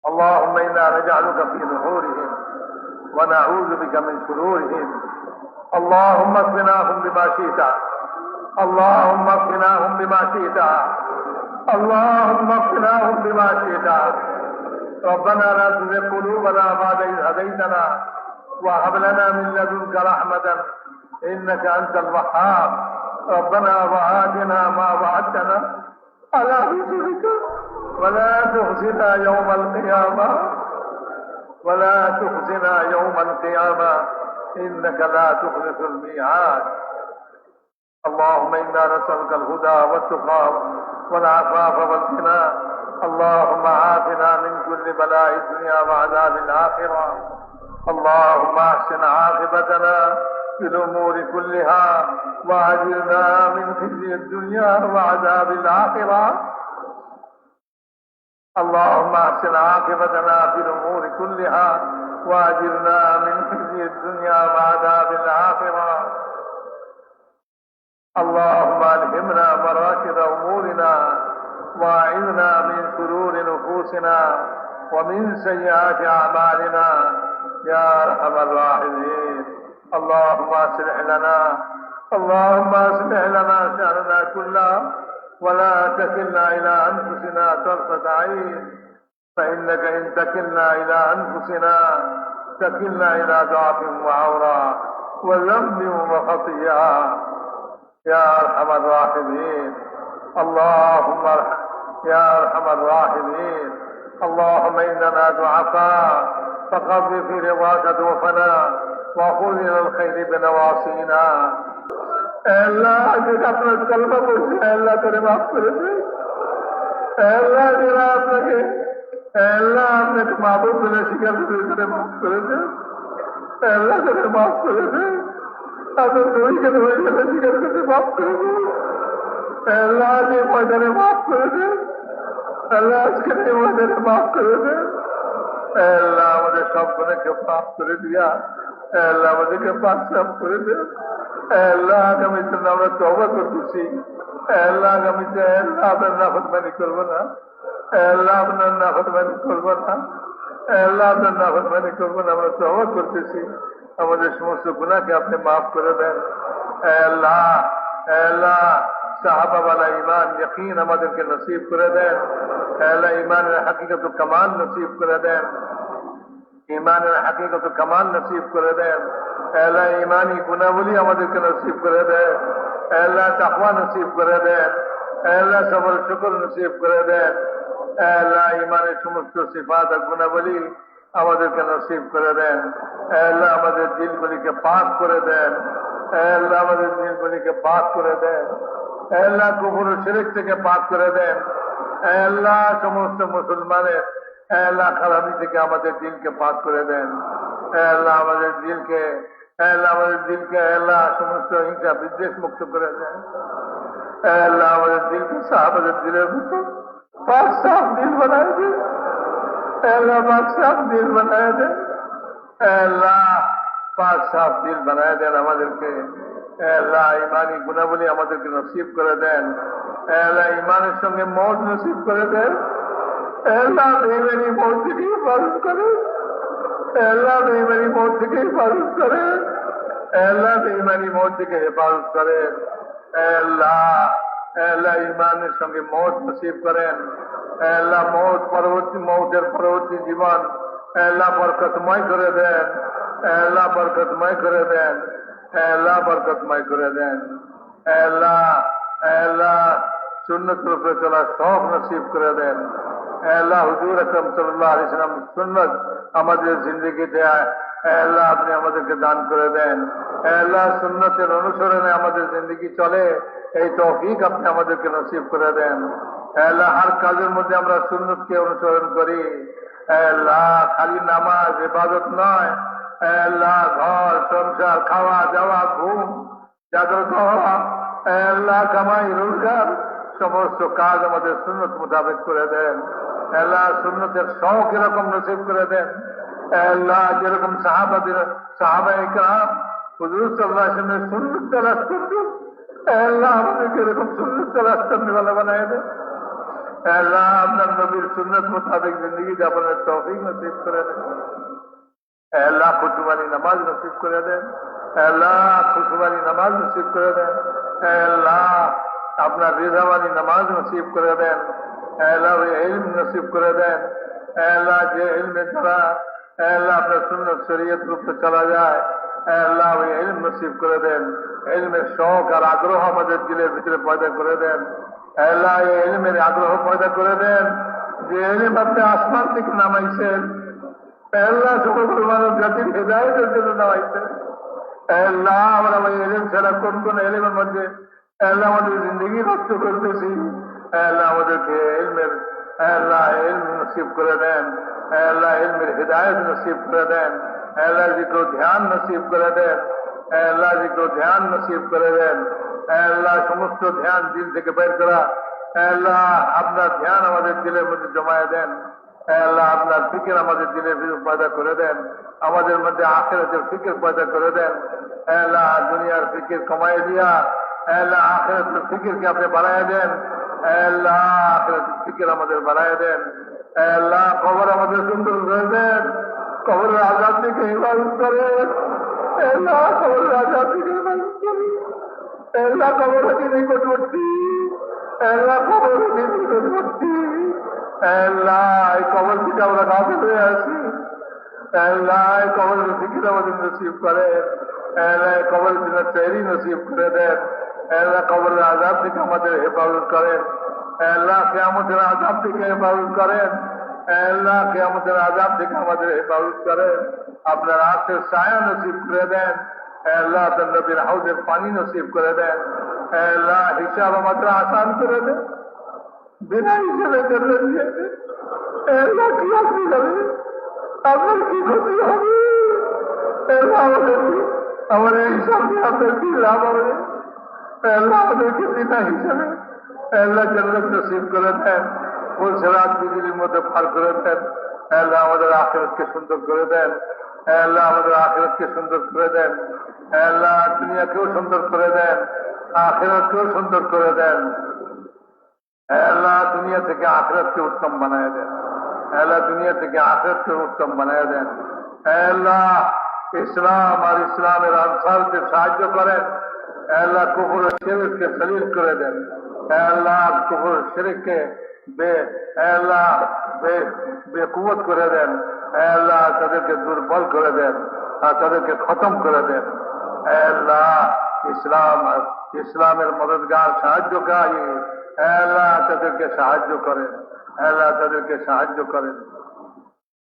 اللهم إنا نجعلك في نحورهم ونعوذ بك من شرورهم. اللهم اكفناهم بما شئت، اللهم اكفناهم بما شئت، اللهم اكفناهم بما شئت. ربنا لا تزغ قلوبنا بعد إذ هديتنا وهب لنا من لدنك رحمة إنك أنت الوهاب. ربنا وآتنا ما وعدتنا على رسلك ولا تخزنا يوم القيامة، ولا تخزنا يوم القيامة إنك لا تخلف الميعاد. اللهم إنا نسألك الهدى والتقى والعفاف والغنى. اللهم عافنا من كل بلاء الدنيا وعذاب الآخرة. اللهم أحسن عاقبتنا في الأمور كلها وأجرنا من خزي الدنيا وعذاب الآخرة. اللهم أحسن عاقبتنا في الأمور كلها وأجرنا من خزي الدنيا وعذاب الآخرة. اللهم ألهمنا مراشد أمورنا وأعذنا من شرور نفوسنا ومن سيئات أعمالنا يا أرحم الراحمين. اللهم أصلح لنا شأننا كله ولا تكلنا إلى أنفسنا طرفة عين، فإنك إن تكلنا إلى أنفسنا تكلنا إلى ضعف وعورة وذنب وخطيئة يا أرحم الراحمين. اللهم يا أرحم الراحمين. اللهم إننا ضعفاء فقض في رضاك ضعفنا وخذ إلى الخير بنواصينا. আল্লাহ যেটা আপনার কলমা পড়ছে আল্লাহ তারে মাফ করে দেন। আল্লাহ যারা আপনাকে আল্লাহ আপনাকে মাহবুব বলে স্বীকার করে তারে মাফ করে দেন। আল্লাহ তারে মাফ করে দেন। আপনার নবীকে স্বীকার করতে মাফ করে দেন। আল্লাহ যে ময়দানে মাফ করে দেন। আল্লাহ আজকে এই ময়দানে মাফ করে দেন। আল্লাহ আমাদের সব গুণাকে মাফ করে দিয়া আল্লাহ আমাদেরকে পাক সাফ করে দেন। আল্লাহ আগামীতে আমরা তওবা করতেছি। আল্লাহ আগামীতে আল্লাহ আপনার নাফরমানি করবো না। আল্লাহ আপনার নাফরমানি করবো না। আল্লাহ আপনার নাফরমানি করবো না। আমরা তওবা করতেছি। আমাদের সমস্ত গুনাহকে আপনি মাফ করে দেন। আল্লাহ আল্লাহ সাহাবাওয়ালা ঈমান ইয়াকিন আমাদেরকে নসিব করে দেন। আল্লাহ ঈমানের হাকিকত কামাল নসিব করে দেন। ঈমানের হাকিকত কামাল নসিব করে দেন। আল্লাহ ঈমানি গুণাবলী আমাদেরকে নসিব করে দেন। আল্লাহ তাকওয়া নসিব করে দেন। আল্লাহ সবর শুকর নসিব করে দেন। আল্লাহ ঈমানের সমস্ত সিফাত আর গুণাবলী আমাদেরকে নসিব করে দেন। আল্লাহ আমাদের দিলগুলিকে পাক করে দেন। আল্লাহ আমাদের দিলগুলিকে পাক করে দেন। আল্লাহ কুফর ও শিরক থেকে পাক করে দেন। আল্লাহ সমস্ত মুসলমানের আল্লাহ খারাপি থেকে আমাদের দিলকে পাক করে দেন। আল্লাহ আমাদের দিলকে আল্লাহ সমস্ত হিংসা বিদ্বেষ মুক্ত করে দেন। আল্লাহ আমাদের দিলকে সাহাবাদের দিলের মতো পাক সাফ দিল বানায় দেন। আল্লাহ পাক সাফ দিল বানায় দেন। আল্লাহ পাক সাফ দিল বানায় দেন আমাদেরকে। আল্লাহ ঈমানি গুণাবলী আমাদেরকে নসিব করে দেন। আল্লাহ ঈমানের সঙ্গে মওত নসিব করে দেন। আল্লাহ বেঈমানি মওত থেকে হেফাজত করে। আল্লাহ বেঈমানি মওত থেকে হেফাজত করে। আল্লাহ বেঈমানি মওত থেকে হেফাজত করেন। আল্লাহ আল্লাহ ঈমানের সঙ্গে মওত নসিব করেন। আল্লাহ মওতের পরবর্তী জীবন আল্লাহ বরকতময় করে দেন। আল্লাহ বরকতময় করে দেন। আল্লাহ বরকতময় করে দেন। আল্লাহ সুন্নতের উপরে চলার শখ নসিব করে দেন। আল্লাহ হুজুর আকরাম সাল্লাল্লাহু আলাইহি ওয়াসাল্লাম সুন্নাত আমাদের জিন্দেগিতে আল্লাহ আপনি আমাদেরকে দান করে দেন। আল্লাহ সুন্নতের অনুসরণে আমাদের জিন্দেগি চলে এই তৌফিক আপনি আমাদেরকে নসিব করে দেন। আল্লাহ হর কাজের মধ্যে আমরা সুন্নতকে অনুসরণ করি। আল্লাহ খালি নামাজ ইবাদত নয়। আল্লাহ ঘর সংসার খাওয়া দাওয়া ঘুম জাগ্রত হওয়া আল্লাহ কামাই রোজগার সমস্ত কাজ আমাদের সুন্নত মোতাবেক করে দেন। আল্লাহ সুন্নতের শখ এরকম নসিব করে দেন। আল্লাহ যেরকম সাহাবায়ে কেরাম হুজুর সাল্লাল্লাহু আলাইহি ওয়াসাল্লামের সুন্নত তালাশ করতেন, আল্লাহ আমাদেরকে এরকম সুন্নত তালাশ করনে वाला বানায় দেন। আল্লাহ আপনার নবীর সুন্নত মোতাবেক জিন্দগি যাপনের তৌফিক নসিব করে দেন। আল্লাহ খুশুবানি নামাজ নসিব করে দেন। আল্লাহ খুশুবানি নামাজ নসিব করে দেন। আল্লাহ আপনার রিজাবানি নামাজ নসিব করে দেন। আল্লাহ ইলম নসিব করে দেন। আল্লাহ যে ইলমের দ্বারা আল্লাহ আপনার সুন্নত শরীয়ত রূপে চলা যায়, আল্লাহ ওই ইলম নসিব করে দেন। ইলমের শখ আর আগ্রহ আমাদের দিলের ভিতরে পয়দা করে দেন। আল্লাহ এই ইলমের আগ্রহ পয়দা করে দেন যে ইলম আপনি আসমান থেকে নামাইছেন, আল্লাহ সকল মানব জাতির হেদায়েতের জন্য নামাইছেন। আল্লাহ আমরা ওই ইলম ছাড়া কোন কোন ইলমের মধ্যে আল্লাহ আমাদের জিন্দগি নষ্ট করতেছি, আল্লাহ আমাদেরকে ইলমের আল্লাহ ইলম নসিব করে দেন। আল্লাহ ইলমের হিদায়ত নসিব করে দেন। আল্লাহ জিকো ধ্যান নসিব করে দেন। আল্লাহ জিকো ধ্যান নসিব করে দেন। আল্লাহ সমস্ত ধ্যান দিল থেকে বের করা, আল্লাহ আপনার ধ্যান আমাদের দিলের মধ্যে জমায়ে দেন। আল্লাহ আপনার ফিকির আমাদের দিলের ভিতরে পয়দা করে দেন। আমাদের মধ্যে আখিরাতের ফিকির পয়দা করে দেন। আল্লাহ দুনিয়ার ফিকির কমায় দিয়া আল্লাহ আখিরাতের ফিকিরকে আপনি বাড়ায় দেন। আল্লাহ আখিরাতের ফিকির আমাদের বাড়ায় দেন। আল্লাহ কবর আমাদের সুন্দর করে দেন। কবরের আজাদ থেকে হিফাজত করেন। আল্লাহ কবরের আজাদ থেকে হিফাজত করেন। আল্লাহ কবর হতে নিকটবর্তী। আল্লাহ কবর হতে নিকটবর্তী। আল্লাহ এই কবর থেকে আমরা গাফিল হয়ে আছি। আল্লাহ এই কবরের ফিকির আমাদের নসিব করেন। আল্লাহ কবরের জন্য তৈরি নসিব করে দেন। আল্লাহ কবরের আজাদ থেকে আমাদের হেফাজত করেন। আল্লাহ কিয়ামতের আযাব থেকে হেফাজত করেন। আল্লাহ কিয়ামতের আযাব থেকে আমাদের হেফাজত করেন। আপনার আরশের ছায়া নসিব করে দেন। আল্লাহ আপনার নবীর হাউজের পানি নসিব করে দেন। আল্লাহ হিসাব আমাদের আসান করে দেন। বিনা হিসেবে চলে দিয়েছে আল্লাহ কি আপনি যাবে, আপনার কি ক্ষতি হবে? আল্লাহ আমাদের হিসাব দিয়ে আপনার কি লাভ হবে? আল্লাহ আমাদেরকে বিনা হিসাবে আল্লাহ জান্নাত নসিব করে দেন। ফুলসেরাত বিজলির মধ্যে পার করে দেন। আল্লাহ আমাদের আখিরাতকে সুন্দর করে দেন। আল্লাহ আমাদের আখিরাতকে সুন্দর করে দেন। আল্লাহ দুনিয়াকেও সুন্দর করে দেন, আখিরাতকেও সুন্দর করে দেন। আল্লাহ দুনিয়া থেকে আখিরাতকে উত্তম বানায় দেন। আল্লাহ দুনিয়া থেকে আখিরাতকে উত্তম বানায় দেন। আল্লাহ ইসলাম আর ইসলামের আনসারকে সাহায্য করেন। আল্লাহ কুফর ও শিরককে সলিল করে দেন। আল্লাহ কুফর শিরককে বেকুবত করে দেন। আল্লাহ তাদেরকে দুর্বল করে দেন আর তাদেরকে খতম করে দেন। আল্লাহ ইসলামের মদদগার সাহায্যকারী আল্লাহ তাদেরকে সাহায্য করেন। আল্লাহ তাদেরকে সাহায্য করেন।